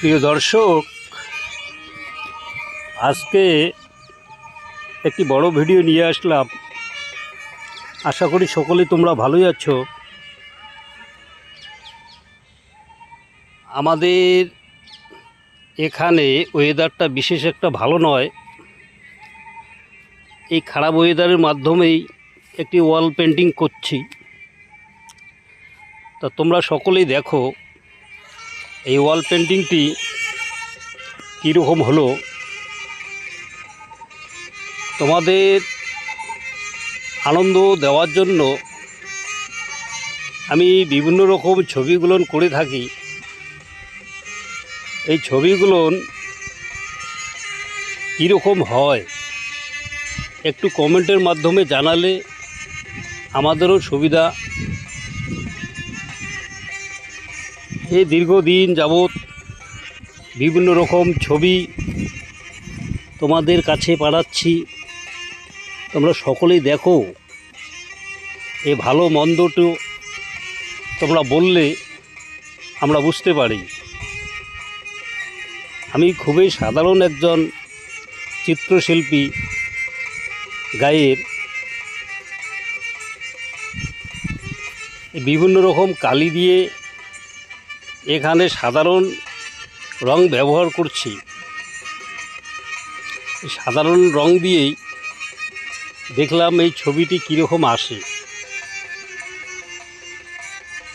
প্রিয় দর্শক, আজকে একটি বড় ভিডিও নিয়ে আসলাম। আশা করি সকলেই তোমরা ভালোই আছো। আমাদের এখানে ওয়েদারটা বিশেষ একটা ভালো নয়। এই খারাপ ওয়েদারের মাধ্যমেই একটি ওয়াল পেন্টিং করছি। তা তোমরা সকলেই দেখো এই ওয়াল পেন্টিংটি কীরকম হলো। তোমাদের আনন্দ দেওয়ার জন্য আমি বিভিন্ন রকম ছবিগুলো করে থাকি। এই ছবিগুলো কীরকম হয় একটু কমেন্টের মাধ্যমে জানালে আমাদেরও সুবিধা। এই দীর্ঘদিন যাবৎ বিভিন্ন রকম ছবি তোমাদের কাছে পাঠাচ্ছি, তোমরা সকলেই দেখো। এ ভালো মন্দটো তোমরা বললে আমরা বুঝতে পারি। আমি খুবই সাধারণ একজন চিত্রশিল্পী, গায়ের বিভিন্ন রকম কালি দিয়ে এখানে সাধারণ রং ব্যবহার করছি। সাধারণ রং দিয়েই দেখলাম এই ছবিটি কীরকম আসে।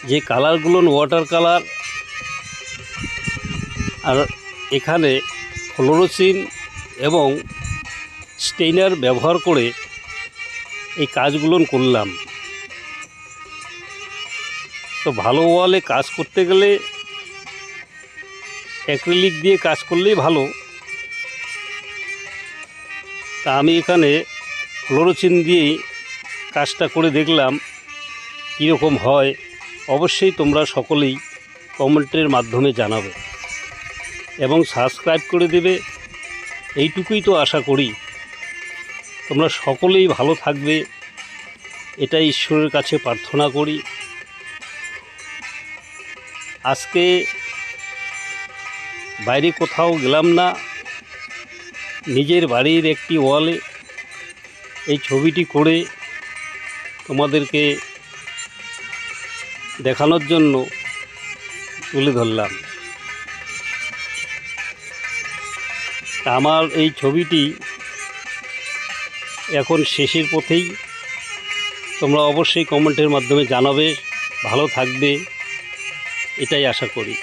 যে কালারগুলো ওয়াটার কালার, আর এখানে ফ্লোরোসিন এবং স্টেইনার ব্যবহার করে এই কাজগুলো করলাম। তো ভালো ওয়ালে কাজ করতে গেলে অ্যাক্রিলিক দিয়ে কাজ করলেই ভালো। তা আমি এখানে ফ্লোরোসিন দিয়েই কাজটা করে দেখলাম কীরকম হয়। অবশ্যই তোমরা সকলেই কমেন্টের মাধ্যমে জানাবে এবং সাবস্ক্রাইব করে দেবে, এইটুকুই তো আশা করি। তোমরা সকলেই ভালো থাকবে, এটাই ঈশ্বরের কাছে প্রার্থনা করি। আজকে বাইরে কোথাও গেলাম না, নিজের বাড়ির একটি ওয়ালে এই ছবিটি করে তোমাদেরকে দেখানোর জন্য তুলে ধরলাম। আমার এই ছবিটি এখন শেষের পথেই। তোমরা অবশ্যই কমেন্টের মাধ্যমে জানাবে, ভালো থাকবে, এটাই আশা করি।